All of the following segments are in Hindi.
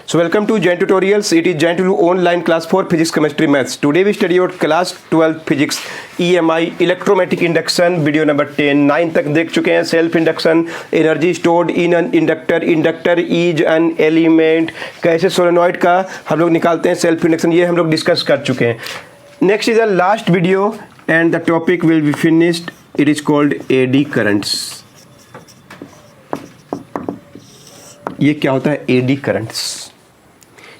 So welcome to Jain Tutorials. It is Jain Tulu online class for physics, chemistry, maths. Today we study about class 12 physics EMI electromagnetic induction video number 10. 9 तक देख चुके हैं. Self induction, energy stored in an inductor, inductor is an element, कैसे सोलेनॉइड का हम लोग निकालते हैं सेल्फ इंडक्शन, ये हम लोग डिस्कस कर चुके हैं. Next is the last video and the topic will be finished. It is called eddy currents. ये क्या होता है एडी करंट्स?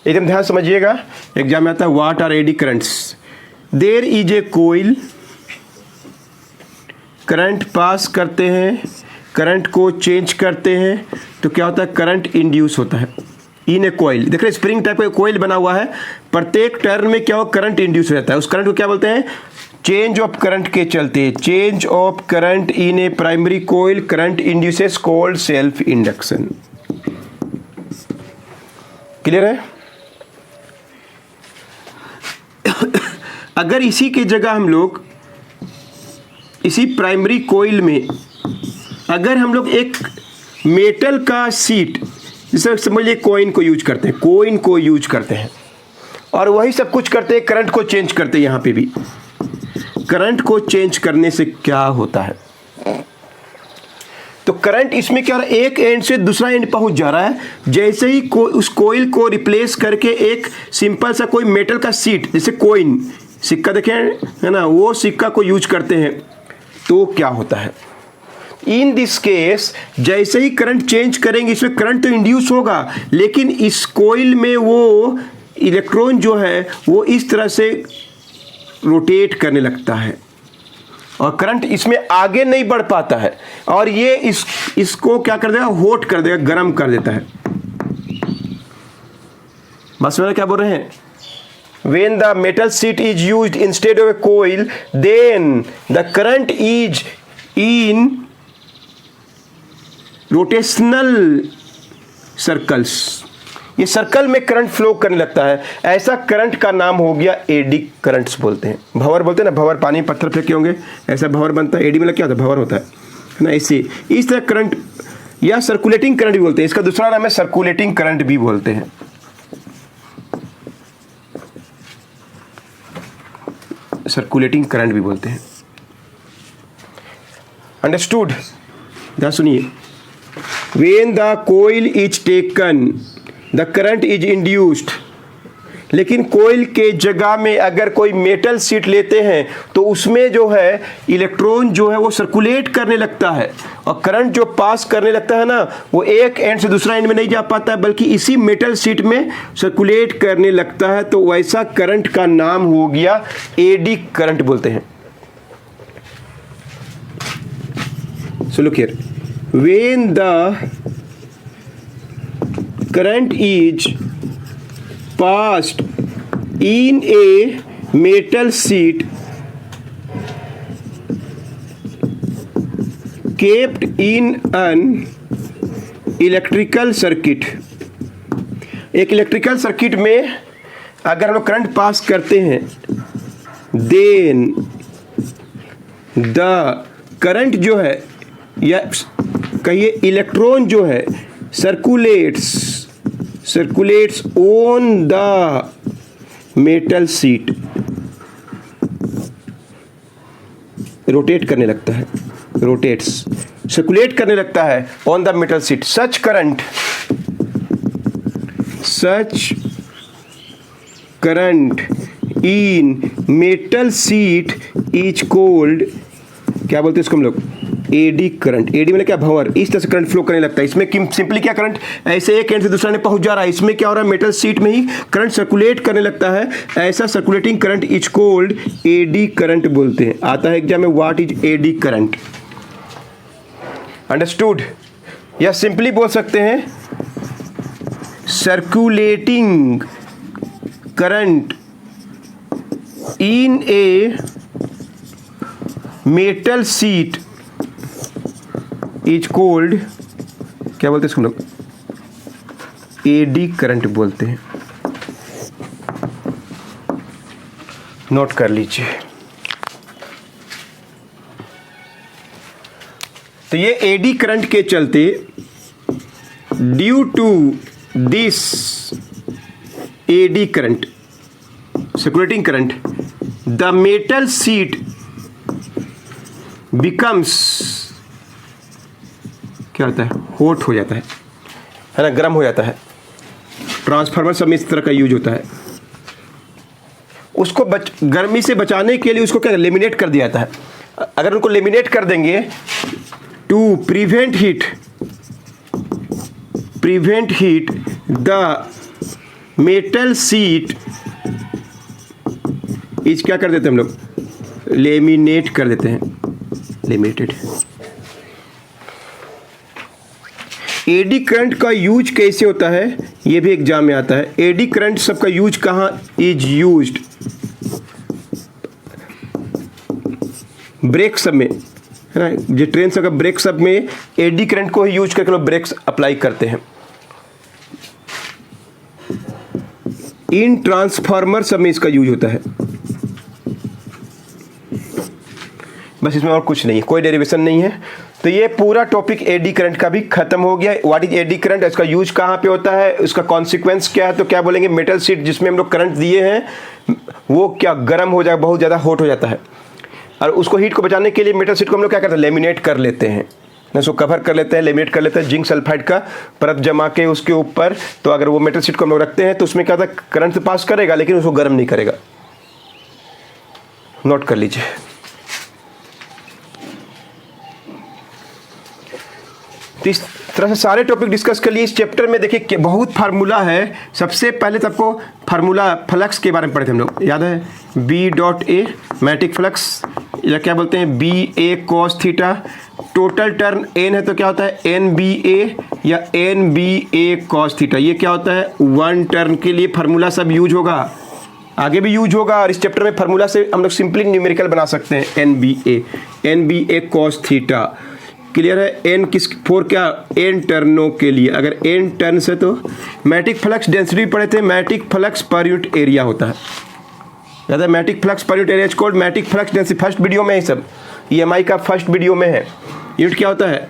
एकदम ध्यान समझिएगा, एग्जाम में आता है what are eddy currents. There is a coil, current pass करते हैं, करंट को चेंज करते हैं तो क्या होता है, करंट इंड्यूस होता है इन ए कोइल. देख रहे स्प्रिंग टाइप का कोइल बना हुआ है, प्रत्येक टर्न में क्या हो, करंट इंड्यूस हो जाता है. उस करंट को क्या बोलते हैं, चेंज ऑफ करंट के चलते, change of current in a primary coil current induces called self induction. Clear है? अगर इसी की जगह हम लोग इसी प्राइमरी कोइल में अगर हम लोग एक मेटल का सीट, जैसे समझिए कॉइन को यूज करते हैं, कॉइन को यूज करते हैं और वही सब कुछ करते हैं, करंट को चेंज करते हैं. यहाँ पे भी करंट को चेंज करने से क्या होता है, तो करंट इसमें क्या हो रहा है, एक एंड से दूसरा एंड पहुंच जा रहा है. जैसे ही उस कोइल को रिप्लेस करके एक सिंपल सा कोई मेटल का सीट, जैसे कॉइन, सिक्का देखें है ना, वो सिक्का को यूज करते हैं तो क्या होता है, इन दिस केस जैसे ही करंट चेंज करेंगे इसमें करंट तो इंड्यूस होगा, लेकिन इस कोइल में वो इलेक्ट्रॉन जो है वो इस तरह से रोटेट करने लगता है और करंट इसमें आगे नहीं बढ़ पाता है और ये इसको क्या कर देगा, हॉट कर देगा, गर्म कर देता है. बस मेरा क्या बोल रहे हैं, when the metal sheet is used instead of a coil then the current is in rotational circles. ये सर्कल में करंट फ्लो करने लगता है. ऐसा करंट का नाम हो गया एडी करंट्स बोलते हैं. भंवर बोलते हैं ना, भंवर पानी पत्थर फेंके होंगे ऐसा भंवर बनता है. एडी मतलब क्या होता है, भंवर होता है ना. इस तरह करंट या सर्कुलेटिंग करंट भी बोलते हैं. इसका दूसरा नाम है सर्कुलेटिंग करंट भी बोलते हैं. सर्कुलेटिंग करंट भी बोलते हैं. अंडरस्टूड? ध्यान सुनिए. When the coil is taken the current is induced. लेकिन कोइल के जगह में अगर कोई मेटल सीट लेते हैं तो उसमें जो है इलेक्ट्रॉन जो है वो सर्कुलेट करने लगता है और करंट जो पास करने लगता है ना, वो एक एंड से दूसरा एंड में नहीं जा पाता है बल्कि इसी मेटल सीट में सर्कुलेट करने लगता है. तो वैसा करंट का नाम हो गया एडी करंट बोलते हैं. So look here, when the current is passed in a metal sheet kept in an electrical circuit. एक इलेक्ट्रिकल सर्किट में अगर हम लोग करंट पास करते हैं then the करंट जो है या कहिए इलेक्ट्रॉन जो है circulates on the metal sheet, rotate करने लगता है, रोटेट्स, सर्कुलेट करने लगता है on the metal sheet. such current in metal sheet is called, क्या बोलते हैं इसको हम लोग, एडी करंट. एडी मतलब क्या, भंवर. इस तरह से करंट फ्लो करने लगता है. इसमें सिंपली क्या, करंट ऐसे एक एंड से दूसरा एंड पहुंच जा रहा है. इसमें क्या हो रहा है, मेटल सीट में ही करंट सर्कुलेट करने लगता है. ऐसा circulating current is called eddy current बोलते हैं. आता है एग्जाम में, what is eddy current. Understood? या सिंपली बोल सकते हैं circulating current in a metal seat is cold, क्या बोलते हैं इसको हम लोग, एडी करंट बोलते हैं. नोट कर लीजिए. तो ये एडी करंट के चलते due to this eddy current, circulating current, the metal sheet becomes, क्या होता है, हॉट हो जाता है ना, गर्म हो जाता है। ट्रांसफार्मर सब में इस तरह का यूज होता है। उसको गर्मी से बचाने के लिए उसको क्या लेमिनेट कर दिया जाता है। अगर उनको लेमिनेट कर देंगे to prevent heat the metal sheet is, क्या कर देते हैं हम लोग, लेमिनेट कर देते हैं, लिमिटेड। एडी करंट का यूज कैसे होता है, ये भी एग्जाम में आता है। एडी करंट सबका यूज कहाँ इज यूज्ड, ब्रेक सब में, है ना, जो ट्रेन सब का ब्रेक सब में एडी करंट को ही यूज करके लोग ब्रेक्स अप्लाई करते हैं। इन ट्रांसफार्मर सब में इसका यूज होता है। बस इसमें और कुछ नहीं है, कोई डेरिवेशन नहीं है। तो ये पूरा टॉपिक एडी करंट का भी खत्म हो गया। व्हाट इज एडी करंट, इसका यूज कहाँ पे होता है, उसका कॉन्सिक्वेंस क्या है। तो क्या बोलेंगे, मेटल शीट जिसमें हम लोग करंट दिए हैं वो क्या गर्म हो जाए, बहुत ज़्यादा हॉट हो जाता है, और उसको हीट को बचाने के लिए मेटल शीट को हम लोग क्या करते हैं, लेमिनेट कर लेते हैं, उसको कवर कर लेते हैं, लेमिनेट कर लेते हैं, जिंक सल्फाइड का परत जमा के उसके ऊपर। तो अगर वो मेटल शीट को हम लोग रखते हैं तो उसमें क्या होता है, करंट पास करेगा लेकिन उसको गर्म नहीं करेगा। नोट कर लीजिए। तो इस तरह से सारे टॉपिक डिस्कस कर लिए इस चैप्टर में। देखिए कि बहुत फार्मूला है। सबसे पहले तो आपको फार्मूला फ्लक्स के बारे में पढ़े थे हम लोग, याद है, B dot A magnetic flux, या क्या बोलते हैं, B A cos theta. Total turn N है तो क्या होता है, एन बी ए या N B A cos theta. ये क्या होता है, वन टर्न के लिए फार्मूला सब यूज होगा, आगे भी यूज होगा। और इस चैप्टर में फार्मूला से हम लोग सिंपली न्यूमेरिकल बना सकते हैं, N B A cos theta. Clear है। एन किस फोर, क्या, एन टर्नों के लिए। अगर एन टर्न से तो मैग्नेटिक फ्लक्स डेंसिटी पढ़े थे, magnetic flux per unit area होता है, याद है, magnetic flux per unit area is called magnetic flux density. First video में है सब, EMI का फर्स्ट वीडियो में है। यूनिट क्या होता है,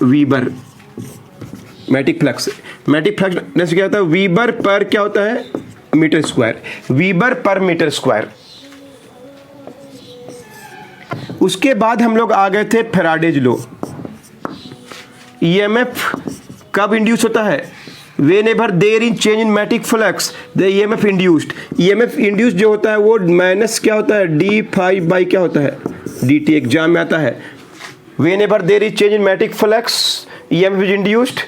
वीबर। मैग्नेटिक फ्लक्स डेंसिटी क्या होता है, वीबर पर क्या होता है, मीटर स्क्वायर, वीबर पर मीटर स्क्वायर। उसके बाद हम लोग आ गए थे फैराडेज लॉ। EMF कब इंड्यूस होता है, whenever there in change in magnetic flux the EMF induced. EMF induce जो होता है वो माइनस क्या होता है, d5 बाई क्या होता है, dt। एग्जाम में आता है, whenever there is change in magnetic flux EMF is induced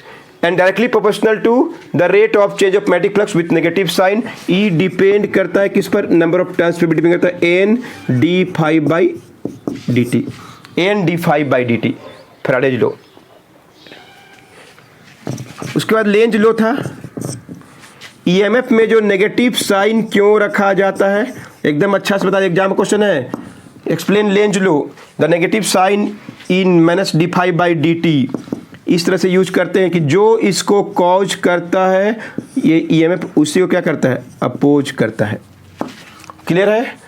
and directly proportional to the rate of change of magnetic flux with negative sign. E depend करता है किस पर, नंबर ऑफ टर्न्स पे भी डिपेंड करता है, n d5 by dt, n d5 by dt, Faraday's law. उसके बाद लेंज लॉ था। EMF में जो नेगेटिव साइन क्यों रखा जाता है, एकदम अच्छा से बता, एग्जाम क्वेश्चन है। Explain Lenz law, the negative sign in minus d5 by dt। इस तरह से यूज करते हैं कि जो इसको कॉज करता है ये EMF उसी को क्या करता है, अपोज करता है। क्लियर है।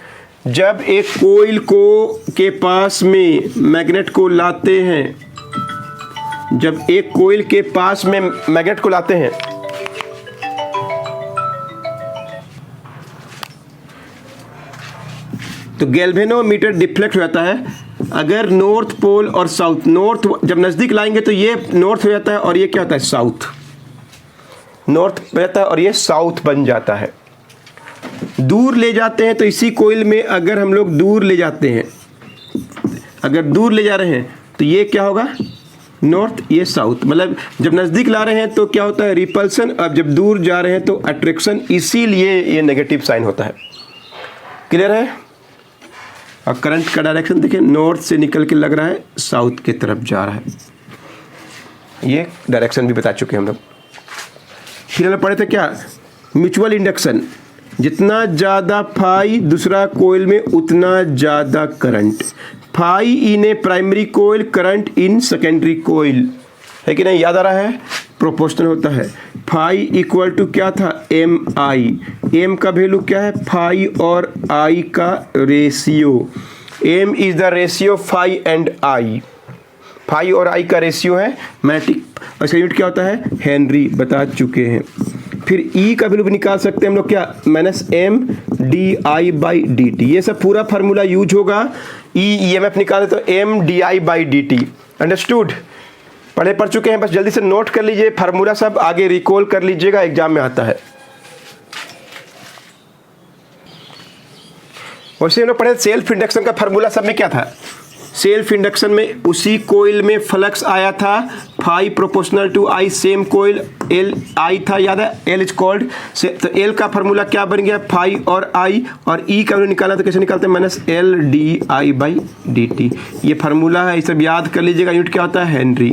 जब एक कोइल को के पास में मैग्नेट को लाते हैं, जब एक कोइल के पास में मैग्नेट को लाते हैं तो गैल्वेनोमीटर डिफ्लेक्ट हो जाता है। अगर नॉर्थ पोल और साउथ, नॉर्थ जब नज़दीक लाएंगे तो ये नॉर्थ हो जाता है और ये क्या होता है, साउथ। नॉर्थ रहता है और ये साउथ बन जाता है। दूर ले जाते हैं तो इसी कोइल में अगर हम लोग दूर ले जाते हैं, अगर दूर ले जा रहे हैं तो ये क्या होगा, नॉर्थ, ये साउथ। मतलब जब नज़दीक ला रहे हैं तो क्या होता है, रिपल्सन, अब जब दूर जा रहे हैं तो अट्रैक्शन, इसीलिए ये नेगेटिव साइन होता है। क्लियर है। और करंट का डायरेक्शन देखिए, नॉर्थ से निकल के लग रहा है साउथ की तरफ जा रहा है। ये डायरेक्शन भी बता चुके हैं हम लोग। फिर हम पढ़े थे क्या, म्यूचुअल इंडक्शन, जितना ज़्यादा फाई दूसरा कोइल में उतना ज़्यादा current. Phi in a primary coil, current in secondary coil, है कि नहीं, याद आ रहा है, प्रोपोर्शनल होता है। फाई इक्वल टू क्या था, एम आई। एम का वैल्यू क्या है, फाई और आई का ratio. M is the ratio phi and I. Phi और आई का रेशियो है मैग्नेटिक, इसका यूनिट क्या होता है, हेनरी, बता चुके हैं। फिर ई का वैल्यू भी निकाल सकते हैं हम लोग, क्या, minus M D I by D T. ये सब पूरा फार्मूला यूज होगा। ई एम एफ निकाले तो M D I by D T. Understood? पढ़ चुके हैं, बस जल्दी से नोट कर लीजिए, फार्मूला सब आगे रिकॉल कर लीजिएगा, एग्जाम में आता है। वैसे हम लोग पढ़े सेल्फ इंडक्शन का फार्मूला सब में क्या था। सेल्फ इंडक्शन में उसी कोयल में फ्लक्स आया था, phi proportional to I, same coil, L I था, याद है, एल इज कॉल्ड। तो एल का फार्मूला क्या बन गया, फाई और आई, और ई का निकाला तो कैसे निकालते हैं, minus L D I by D T. ये फार्मूला है, ये सब याद कर लीजिएगा। यूनिट क्या होता है, हेनरी।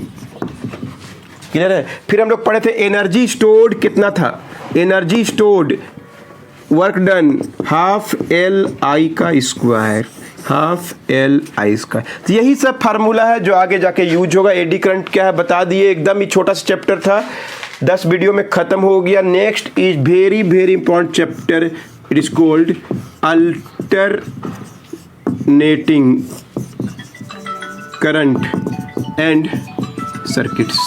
क्लियर है? फिर हम लोग पढ़े थे एनर्जी स्टोर्ड कितना था, energy stored work done half L I का square, half L I square. तो यही सब फार्मूला है जो आगे जाके यूज होगा। एडी करंट क्या है बता दिए, एकदम ही छोटा सा चैप्टर था, 10 वीडियो में खत्म हो गया। Next is very very important chapter, it is called alternating current and circuits.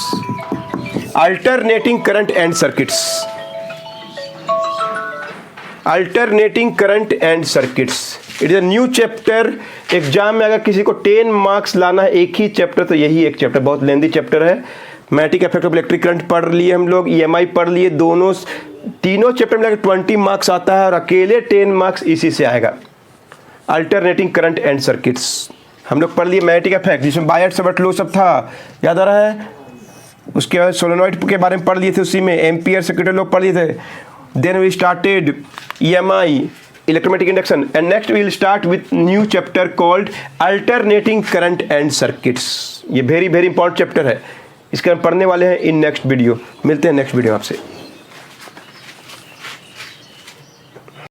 Alternating current and circuits, alternating current and circuits, it is a new chapter. Exam में अगर किसी को 10 मार्क्स लाना है एक ही चैप्टर, तो यही एक चैप्टर, बहुत लेंदी चैप्टर है। Magnetic effect of electric current पढ़ लिए हम लोग, ईएमआई पढ़ लिए, दोनों तीनों चैप्टर में 20 मार्क्स आता है, और अकेले 10 मार्क्स इसी से आएगा। अल्टरनेटिंग करंट एंड सर्किट्स हम लोग पढ़ लिए। मैग्नेटिक इफेक्ट जिसमें बायट सबट लो सब था, याद आ रहा है। उसके बाद सोलेनॉइड के बारे में पढ़ लिए थे, उसी में एम्पियर सर्किट लोग पढ़ लिए थे। Then we started EMI, electromagnetic induction, and next we will start with new chapter called alternating current and circuits. ये very very important chapter है, इसके हम पढ़ने वाले हैं इन नेक्स्ट वीडियो। मिलते हैं नेक्स्ट वीडियो आपसे।